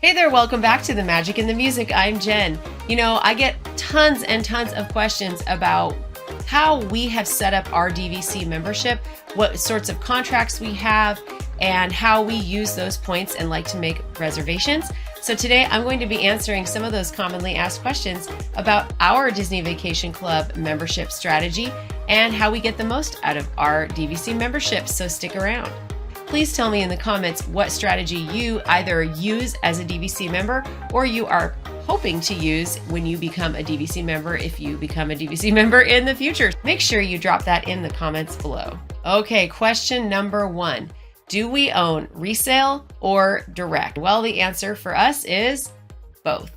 Hey there, welcome back to The Magic and the Music. I'm Jen. I get tons and tons of questions about how we have set up our DVC membership, what sorts of contracts we have, and how we use those points and like to make reservations. So today I'm going to be answering some of those commonly asked questions about our Disney Vacation Club membership strategy and how we get the most out of our DVC membership, so stick around. Please tell me in the comments what strategy you either use as a DVC member or you are hoping to use when you become a DVC member, if you become a DVC member in the future. Make sure you drop that in the comments below. Okay, question number 1. Do we own resale or direct? Well, the answer for us is both.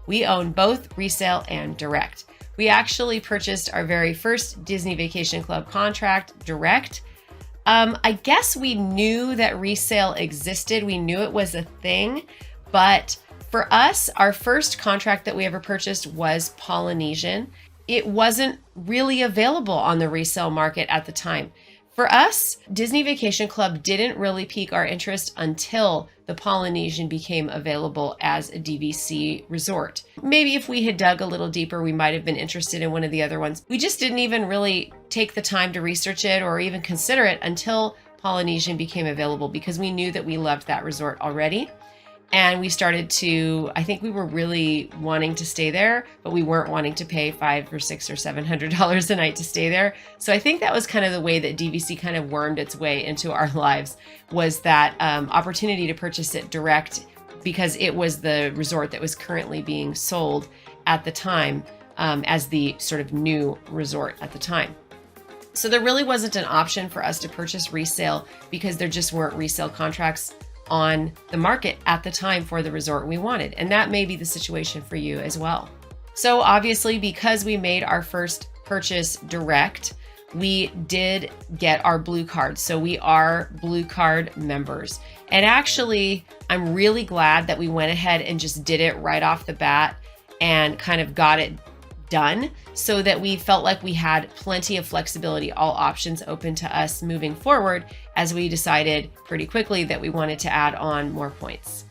We own both resale and direct. We actually purchased our very first Disney Vacation Club contract direct. I guess we knew that resale existed. We knew it was a thing, but for us, our first contract that we ever purchased was Polynesian. It wasn't really available on the resale market at the time. For us, Disney Vacation Club didn't really pique our interest until the Polynesian became available as a DVC resort. Maybe if we had dug a little deeper, we might have been interested in one of the other ones. We just didn't even really take the time to research it or even consider it until Polynesian became available because we knew that we loved that resort already. And we started to, I think we were really wanting to stay there, but we weren't wanting to pay $500 or $600 or $700 a night to stay there. So I think that was kind of the way that DVC kind of wormed its way into our lives, was that opportunity to purchase it direct because it was the resort that was currently being sold at the time as the sort of new resort at the time. So there really wasn't an option for us to purchase resale because there just weren't resale contracts on the market at the time for the resort we wanted. And that may be the situation for you as well. So obviously, because we made our first purchase direct, we did get our blue card. So we are blue card members. And actually, I'm really glad that we went ahead and just did it right off the bat and kind of got it done so that we felt like we had plenty of flexibility, all options open to us moving forward, as we decided pretty quickly that we wanted to add on more points.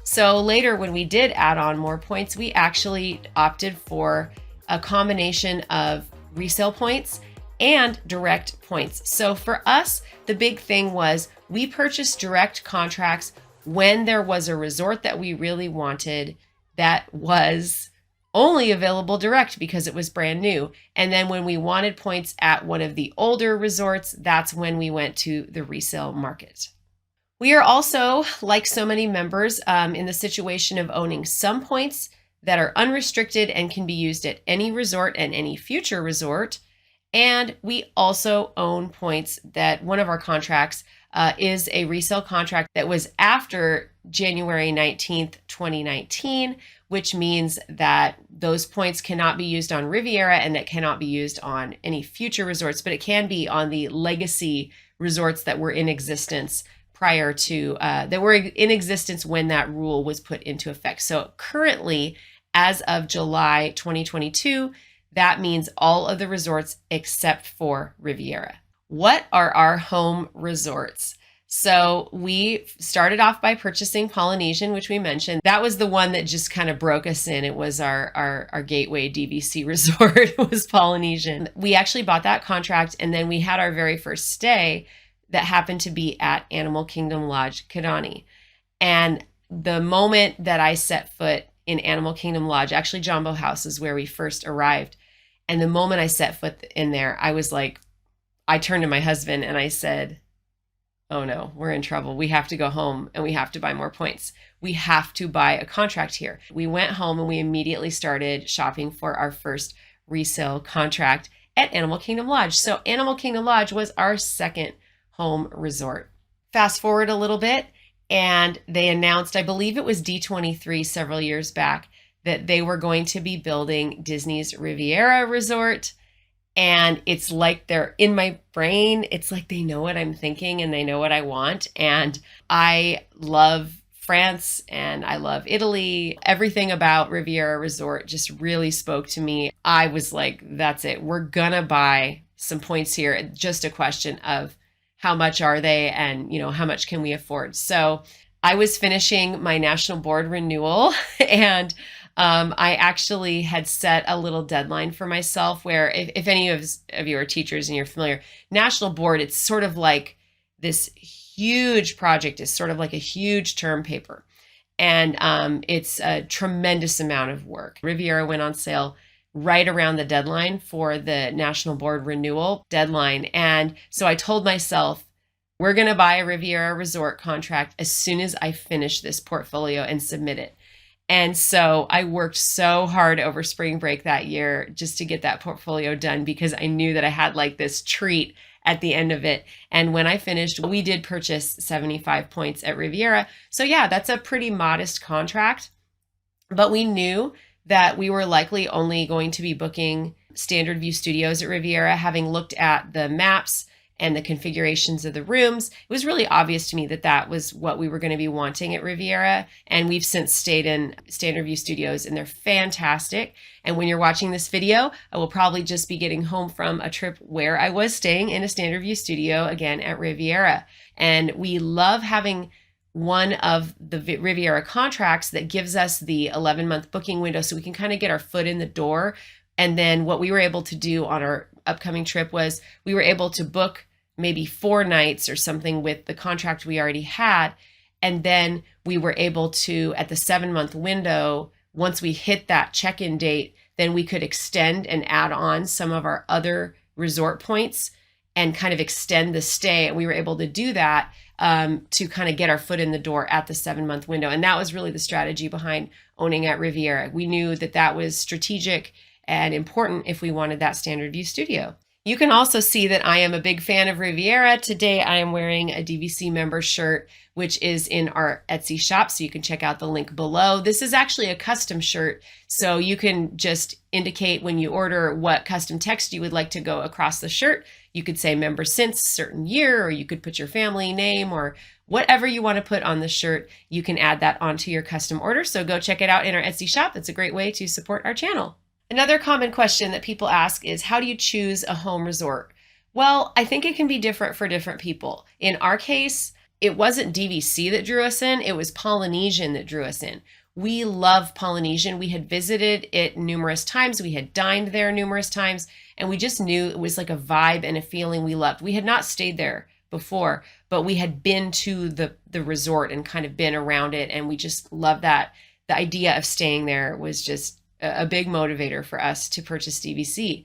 So later, when we did add on more points, we actually opted for a combination of resale points and direct points. So for us, the big thing was we purchased direct contracts when there was a resort that we really wanted that was only available direct because it was brand new. And then when we wanted points at one of the older resorts, that's when we went to the resale market. We are also, like so many members, in the situation of owning some points that are unrestricted and can be used at any resort and any future resort. And we also own points that one of our contracts is a resale contract that was after January 19th, 2019, which means that those points cannot be used on Riviera and that cannot be used on any future resorts, but it can be on the legacy resorts that were in existence prior to, that were in existence when that rule was put into effect. So currently, as of July 2022, that means all of the resorts except for Riviera. What are our home resorts? So we started off by purchasing Polynesian, which we mentioned. That was the one that just kind of broke us in. It was our gateway DVC resort was Polynesian. We actually bought that contract, and then we had our very first stay that happened to be at Animal Kingdom Lodge, Kidani. And the moment that I set foot in Animal Kingdom Lodge, actually Jumbo House is where we first arrived. And the moment I set foot in there, I was like, I turned to my husband and I said, oh no, we're in trouble. We have to go home and we have to buy more points. We have to buy a contract here. We went home and we immediately started shopping for our first resale contract at Animal Kingdom Lodge. So Animal Kingdom Lodge was our second home resort. Fast forward a little bit, and they announced, I believe it was D23 several years back, that they were going to be building Disney's Riviera Resort. And it's like they're in my brain. It's like they know what I'm thinking and they know what I want. And I love France and I love Italy. Everything about Riviera Resort just really spoke to me. I was like, that's it. We're gonna buy some points here. It's just a question of how much are they and, how much can we afford? So I was finishing my national board renewal and I actually had set a little deadline for myself where if any of you are teachers and you're familiar, national board, it's sort of like this huge project is sort of like a huge term paper. And it's a tremendous amount of work. Riviera went on sale right around the deadline for the national board renewal deadline. And so I told myself, we're going to buy a Riviera resort contract as soon as I finish this portfolio and submit it. And so I worked so hard over spring break that year just to get that portfolio done because I knew that I had like this treat at the end of it. And when I finished, we did purchase 75 points at Riviera. So yeah, that's a pretty modest contract, but we knew that we were likely only going to be booking standard view studios at Riviera, having looked at the maps and the configurations of the rooms. It was really obvious to me that that was what we were going to be wanting at Riviera. And we've since stayed in standard view studios and they're fantastic. And when you're watching this video, I will probably just be getting home from a trip where I was staying in a standard view studio again at Riviera. And we love having one of the Riviera contracts that gives us the 11-month booking window so we can kind of get our foot in the door. And then what we were able to do on our upcoming trip was we were able to book maybe 4 nights or something with the contract we already had. And then we were able to, at the 7-month window, once we hit that check-in date, then we could extend and add on some of our other resort points and kind of extend the stay. And we were able to do that to kind of get our foot in the door at the 7-month window. And that was really the strategy behind owning at Riviera. We knew that that was strategic and important if we wanted that standard view studio. You can also see that I am a big fan of Riviera. Today I am wearing a DVC member shirt, which is in our Etsy shop, so you can check out the link below. This is actually a custom shirt, so you can just indicate when you order what custom text you would like to go across the shirt. You could say member since a certain year, or you could put your family name or whatever you want to put on the shirt. You can add that onto your custom order, so go check it out in our Etsy shop. It's a great way to support our channel. Another common question that people ask is, how do you choose a home resort? Well, I think it can be different for different people. In our case, it wasn't DVC that drew us in, it was Polynesian that drew us in. We love Polynesian. We had visited it numerous times. We had dined there numerous times, and we just knew it was like a vibe and a feeling we loved. We had not stayed there before, but we had been to the resort and kind of been around it, and we just loved that. The idea of staying there was just a big motivator for us to purchase DVC.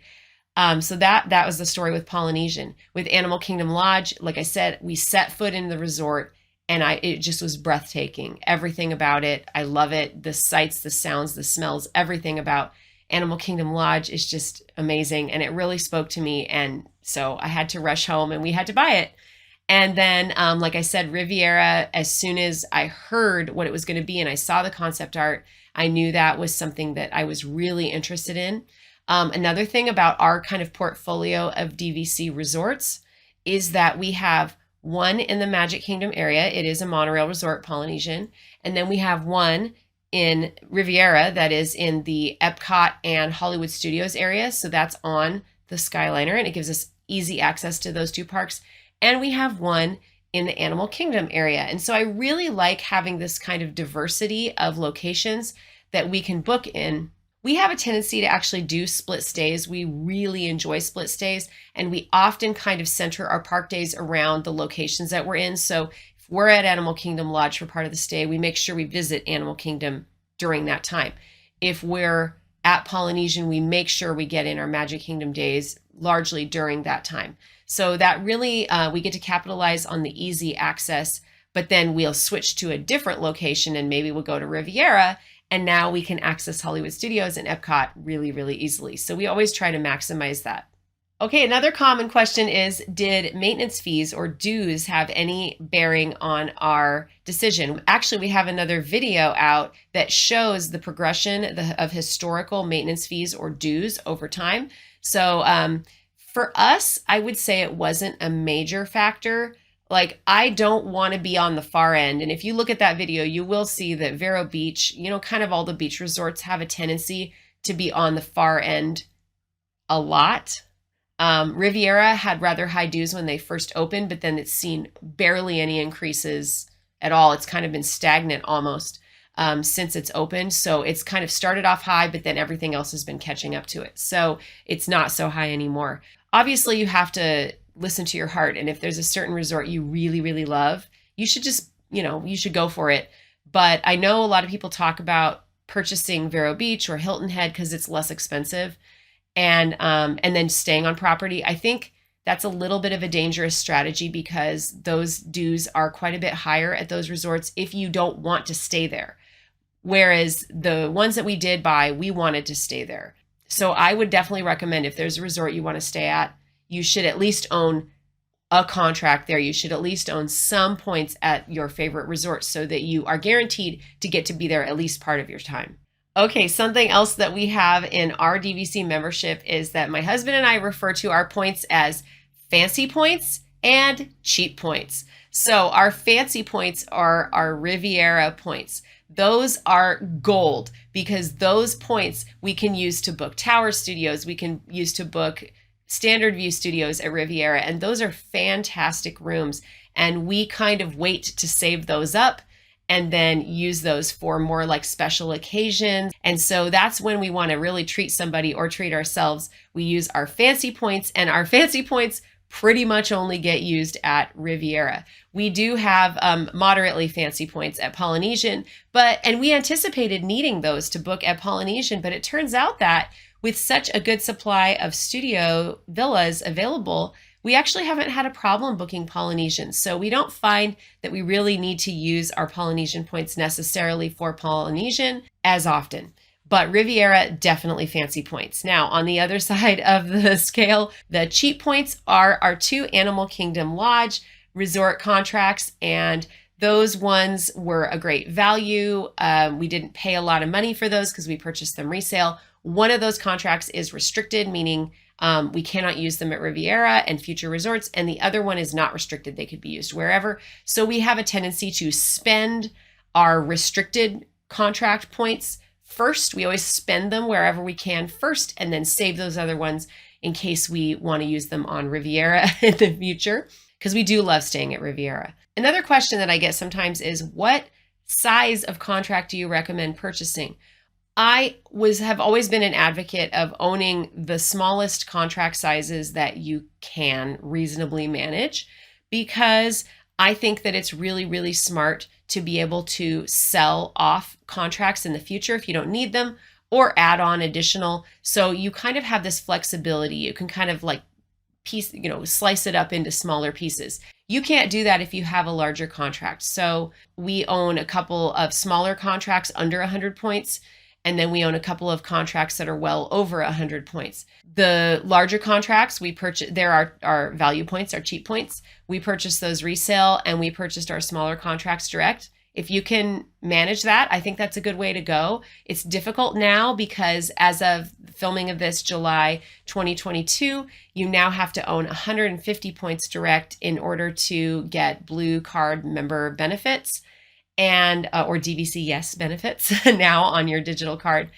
So that was the story with Polynesian. With Animal Kingdom Lodge, like I said, we set foot in the resort and it just was breathtaking. Everything about it, I love it. The sights, the sounds, the smells, everything about Animal Kingdom Lodge is just amazing. And it really spoke to me. And so I had to rush home and we had to buy it. And then, like I said, Riviera, as soon as I heard what it was going to be and I saw the concept art, I knew that was something that I was really interested in. Another thing about our kind of portfolio of DVC resorts is that we have one in the Magic Kingdom area. It is a monorail resort, Polynesian. And then we have one in Riviera that is in the Epcot and Hollywood Studios area. So that's on the Skyliner and it gives us easy access to those 2 parks. And we have one in the Animal Kingdom area. And so I really like having this kind of diversity of locations that we can book in. We have a tendency to actually do split stays. We really enjoy split stays, and we often kind of center our park days around the locations that we're in. So if we're at Animal Kingdom Lodge for part of the stay, we make sure we visit Animal Kingdom during that time. If we're at Polynesian, we make sure we get in our Magic Kingdom days largely during that time. So that really, we get to capitalize on the easy access, but then we'll switch to a different location and maybe we'll go to Riviera, and now we can access Hollywood Studios and Epcot really, really easily. So we always try to maximize that. Okay, another common question is, did maintenance fees or dues have any bearing on our decision? Actually, we have another video out that shows the progression of historical maintenance fees or dues over time. So for us, I would say it wasn't a major factor. Like, I don't want to be on the far end. And if you look at that video, you will see that Vero Beach, kind of all the beach resorts have a tendency to be on the far end a lot. Riviera had rather high dues when they first opened, but then it's seen barely any increases at all. It's kind of been stagnant almost since it's opened. So it's kind of started off high, but then everything else has been catching up to it. So it's not so high anymore. Obviously, you have to listen to your heart. And if there's a certain resort you really, really love, you should just, you should go for it. But I know a lot of people talk about purchasing Vero Beach or Hilton Head because it's less expensive, and then staying on property. I think that's a little bit of a dangerous strategy because those dues are quite a bit higher at those resorts if you don't want to stay there. Whereas the ones that we did buy, we wanted to stay there. So I would definitely recommend, if there's a resort you want to stay at, you should at least own a contract there. You should at least own some points at your favorite resort so that you are guaranteed to get to be there at least part of your time. Okay, something else that we have in our DVC membership is that my husband and I refer to our points as fancy points and cheap points. So our fancy points are our Riviera points. Those are gold because those points we can use to book tower studios. We can use to book standard view studios at Riviera. And those are fantastic rooms. And we kind of wait to save those up and then use those for more like special occasions. And so that's when we want to really treat somebody or treat ourselves. We use our fancy points, and our fancy points pretty much only get used at Riviera. We do have moderately fancy points at Polynesian, and we anticipated needing those to book at Polynesian, but it turns out that with such a good supply of studio villas available, we actually haven't had a problem booking Polynesian. So we don't find that we really need to use our Polynesian points necessarily for Polynesian as often. But Riviera, definitely fancy points. Now, on the other side of the scale, the cheap points are our 2 Animal Kingdom Lodge resort contracts, and those ones were a great value. We didn't pay a lot of money for those because we purchased them resale. One of those contracts is restricted, meaning we cannot use them at Riviera and future resorts, and the other one is not restricted. They could be used wherever. So we have a tendency to spend our restricted contract points first. We always spend them wherever we can first, and then save those other ones in case we want to use them on Riviera in the future, because we do love staying at Riviera. Another question that I get sometimes is, what size of contract do you recommend purchasing? I have always been an advocate of owning the smallest contract sizes that you can reasonably manage, because I think that it's really, really smart to be able to sell off contracts in the future if you don't need them, or add on additional. So you kind of have this flexibility. You can kind of like slice it up into smaller pieces. You can't do that if you have a larger contract. So we own a couple of smaller contracts under 100 points. And then we own a couple of contracts that are well over 100 points. The larger contracts we purchase, there are our value points, our cheap points. We purchased those resale, and we purchased our smaller contracts direct. If you can manage that, I think that's a good way to go. It's difficult now because as of filming of this, July 2022, you now have to own 150 points direct in order to get Blue Card member benefits, and or DVC Yes benefits now on your digital card.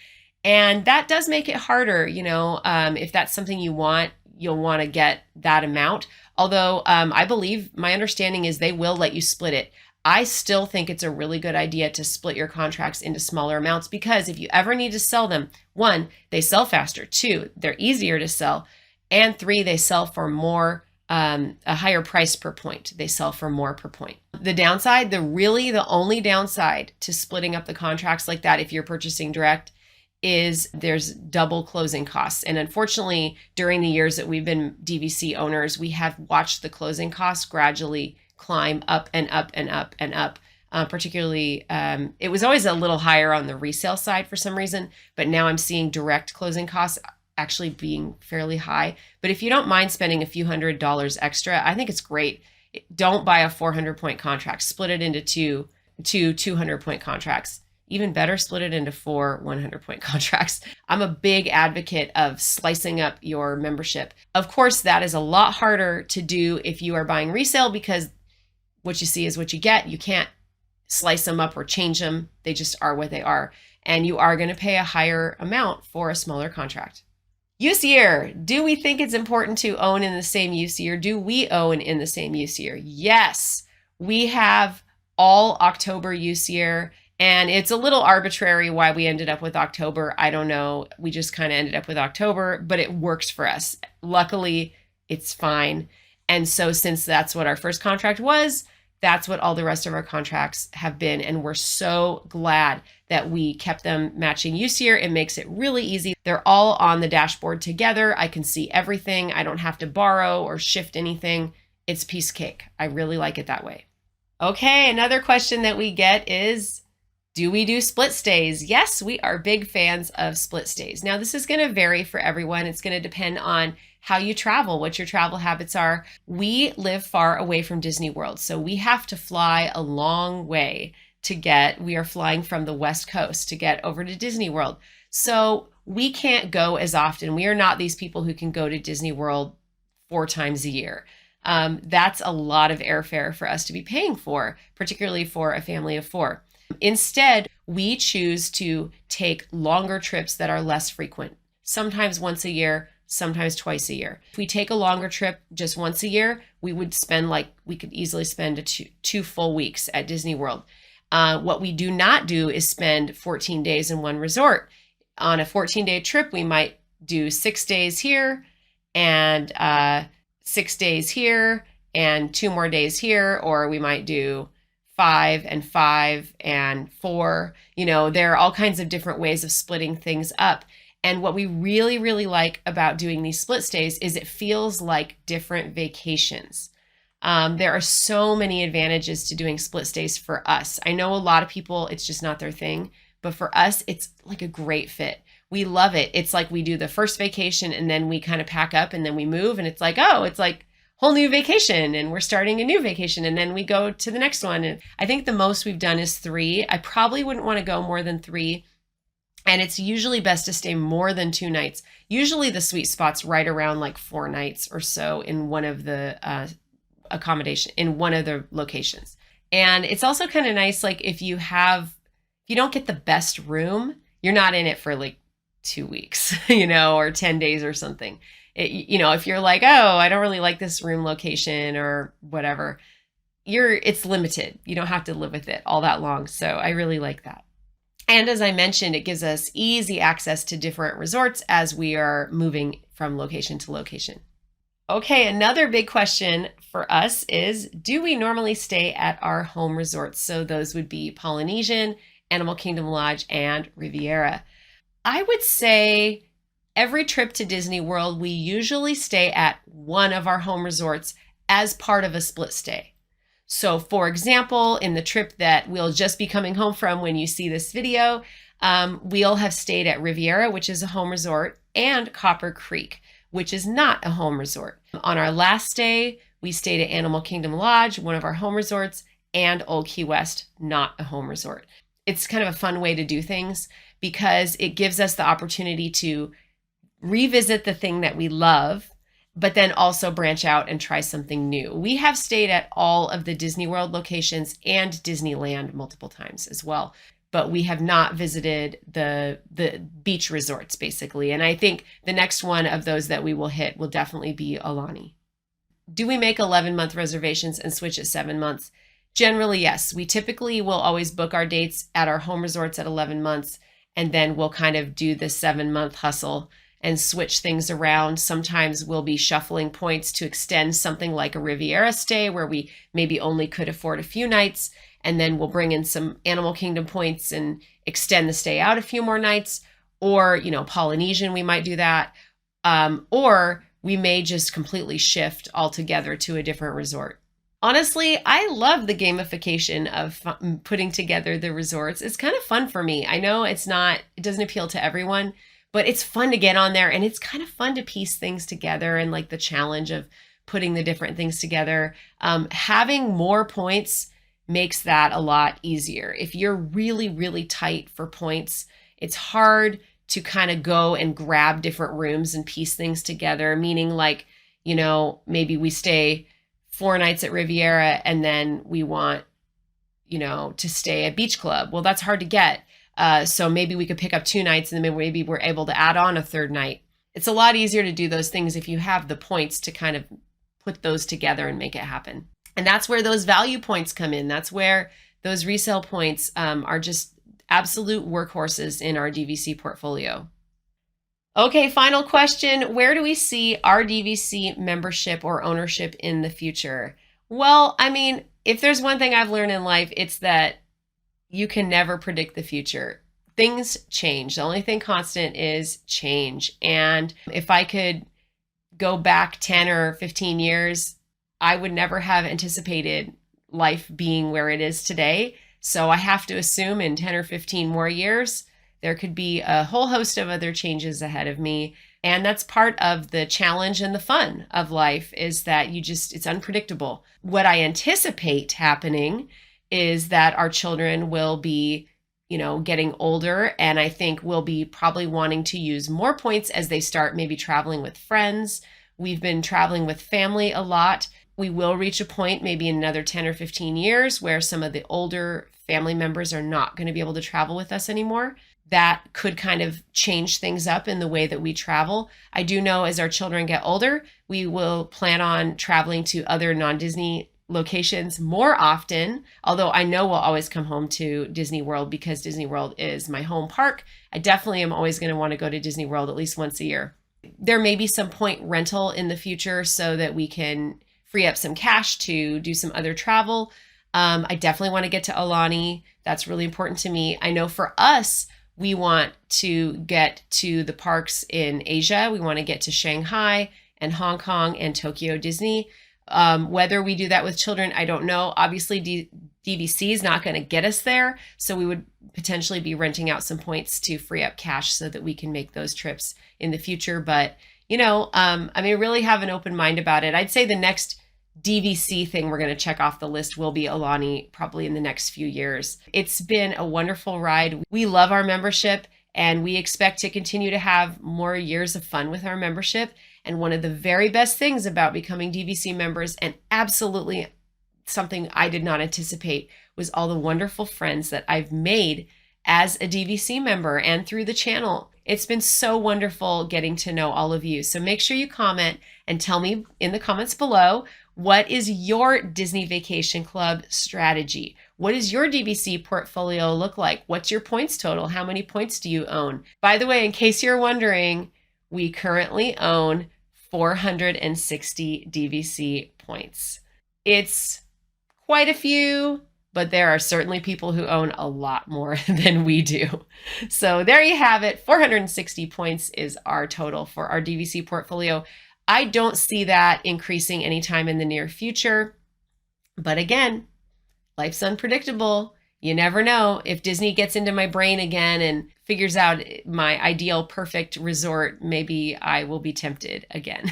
And that does make it harder, if that's something you want, you'll want to get that amount. Although I believe, my understanding is they will let you split it. I still think it's a really good idea to split your contracts into smaller amounts, because if you ever need to sell them, 1, they sell faster, 2, they're easier to sell, and 3, they sell for more, a higher price per point. They sell for more per point. The downside, the only downside to splitting up the contracts like that, if you're purchasing direct, is there's double closing costs. And unfortunately, during the years that we've been DVC owners, we have watched the closing costs gradually climb up and up and up and up. Particularly, it was always a little higher on the resale side for some reason, but now I'm seeing direct closing costs actually being fairly high. But if you don't mind spending a few $100s extra, I think it's great. Don't buy a 400-point contract. Split it into two 200-point contracts. Even better, split it into 4 100-point contracts. I'm a big advocate of slicing up your membership. Of course, that is a lot harder to do if you are buying resale, because what you see is what you get. You can't slice them up or change them. They just are what they are. And you are going to pay a higher amount for a smaller contract. Use year. Do we think it's important to own in the same use year? Do we own in the same use year? Yes, we have all October use year. And it's a little arbitrary why we ended up with October. I don't know. We just kind of ended up with October, but it works for us. Luckily, it's fine. And so since that's what our first contract was, that's what all the rest of our contracts have been. And we're so glad that we kept them matching use year. It makes it really easy. They're all on the dashboard together. I can see everything. I don't have to borrow or shift anything. It's piece of cake. I really like it that way. Okay, another question that we get is, do we do split stays? Yes, we are big fans of split stays. Now, this is going to vary for everyone. It's going to depend on how you travel, what your travel habits are. We live far away from Disney World, so we have to fly a long way we are flying from the West Coast to get over to Disney World. So we can't go as often. We are not these people who can go to Disney World 4 times a year. That's a lot of airfare for us to be paying for, particularly for a family of 4. Instead, we choose to take longer trips that are less frequent, sometimes once a year, sometimes twice a year. If we take a longer trip just once a year, we could easily spend 2 full weeks at Disney World. What we do not do is spend 14 days in one resort. On a 14-day trip, we might do 6 days here and 6 days here and 2 more days here, or we might do 5 and 5 and 4. There are all kinds of different ways of splitting things up. And what we really, really like about doing these split stays is it feels like different vacations. There are so many advantages to doing split stays for us. I know a lot of people, it's just not their thing, but for us, it's like a great fit. We love it. It's like we do the first vacation and then we kind of pack up and then we move, and it's like, oh, it's like whole new vacation, and we're starting a new vacation, and then we go to the next one. And I think the most we've done is 3. I probably wouldn't want to go more than 3. And it's usually best to stay more than 2 nights. Usually the sweet spot's right around like 4 nights or so in one of the locations. And it's also kind of nice, like if you don't get the best room, you're not in it for like 2 weeks, or 10 days or something. If you're like, oh, I don't really like this room location or whatever, it's limited. You don't have to live with it all that long. So I really like that. And as I mentioned, it gives us easy access to different resorts as we are moving from location to location. Okay, another big question for us is, do we normally stay at our home resorts? So those would be Polynesian, Animal Kingdom Lodge, and Riviera. I would say every trip to Disney World, we usually stay at one of our home resorts as part of a split stay. So for example, in the trip that we'll just be coming home from when you see this video, we'll have stayed at Riviera, which is a home resort, and Copper Creek, which is not a home resort. On our last day, we stayed at Animal Kingdom Lodge, one of our home resorts, and Old Key West, not a home resort. It's kind of a fun way to do things because it gives us the opportunity to revisit the thing that we love, but then also branch out and try something new. We have stayed at all of the Disney World locations and Disneyland multiple times as well, but we have not visited the beach resorts basically. And I think the next one of those that we will hit will definitely be Aulani. Do we make 11-month reservations and switch at 7 months? Generally, yes. We typically will always book our dates at our home resorts at 11 months, and then we'll kind of do the 7-month hustle and switch things around. Sometimes we'll be shuffling points to extend something like a Riviera stay where we maybe only could afford a few nights, and then we'll bring in some Animal Kingdom points and extend the stay out a few more nights. Or, Polynesian, we might do that. Or we may just completely shift altogether to a different resort. Honestly, I love the gamification of putting together the resorts. It's kind of fun for me. I know it doesn't appeal to everyone, but it's fun to get on there, and it's kind of fun to piece things together and like the challenge of putting the different things together. Having more points makes that a lot easier. If you're really, really tight for points, it's hard to kind of go and grab different rooms and piece things together, meaning like, maybe we stay 4 nights at Riviera and then we want, to stay at Beach Club. Well, that's hard to get. So maybe we could pick up 2 nights and then maybe we're able to add on a 3rd night. It's a lot easier to do those things if you have the points to kind of put those together and make it happen. And that's where those value points come in. That's where those resale points are just absolute workhorses in our DVC portfolio. Okay, final question. Where do we see our DVC membership or ownership in the future? Well, I mean, if there's one thing I've learned in life, it's that you can never predict the future. Things change. The only thing constant is change. And if I could go back 10 or 15 years, I would never have anticipated life being where it is today. So I have to assume in 10 or 15 more years, there could be a whole host of other changes ahead of me. And that's part of the challenge and the fun of life, is that it's unpredictable. What I anticipate happening is that our children will be, getting older, and I think we'll be probably wanting to use more points as they start maybe traveling with friends. We've been traveling with family a lot. We will reach a point maybe in another 10 or 15 years where some of the older family members are not going to be able to travel with us anymore. That could kind of change things up in the way that we travel. I do know as our children get older, we will plan on traveling to other non-Disney locations more often, although I know we'll always come home to Disney World because Disney World is my home park. I definitely am always going to want to go to Disney World at least once a year. There may be some point rental in the future so that we can free up some cash to do some other travel. I definitely want to get to Aulani. That's really important to me. I know for us, we want to get to the parks in Asia. We want to get to Shanghai and Hong Kong and Tokyo Disney. Whether we do that with children, I don't know. Obviously, DVC is not going to get us there. So we would potentially be renting out some points to free up cash so that we can make those trips in the future. But, really have an open mind about it. I'd say the next DVC thing we're going to check off the list will be Aulani, probably in the next few years. It's been a wonderful ride. We love our membership, and we expect to continue to have more years of fun with our membership. And one of the very best things about becoming DVC members, and absolutely something I did not anticipate, was all the wonderful friends that I've made as a DVC member and through the channel. It's been so wonderful getting to know all of you. So make sure you comment and tell me in the comments below, what is your Disney Vacation Club strategy? What does your DVC portfolio look like? What's your points total? How many points do you own? By the way, in case you're wondering, we currently own 460 DVC points. It's quite a few, but there are certainly people who own a lot more than we do. So there you have it. 460 points is our total for our DVC portfolio. I don't see that increasing anytime in the near future. But again, life's unpredictable. You never know. If Disney gets into my brain again and figures out my ideal perfect resort, maybe I will be tempted again.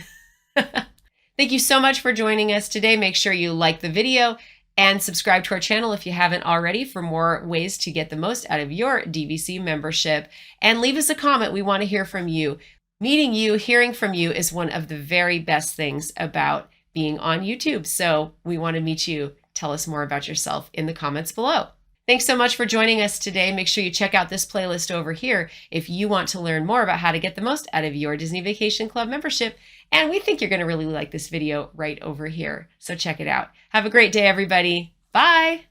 Thank you so much for joining us today. Make sure you like the video and subscribe to our channel if you haven't already for more ways to get the most out of your DVC membership. And leave us a comment. We want to hear from you. Meeting you, hearing from you is one of the very best things about being on YouTube. So we want to meet you. Tell us more about yourself in the comments below. Thanks so much for joining us today. Make sure you check out this playlist over here if you want to learn more about how to get the most out of your Disney Vacation Club membership. And we think you're going to really like this video right over here. So check it out. Have a great day, everybody. Bye.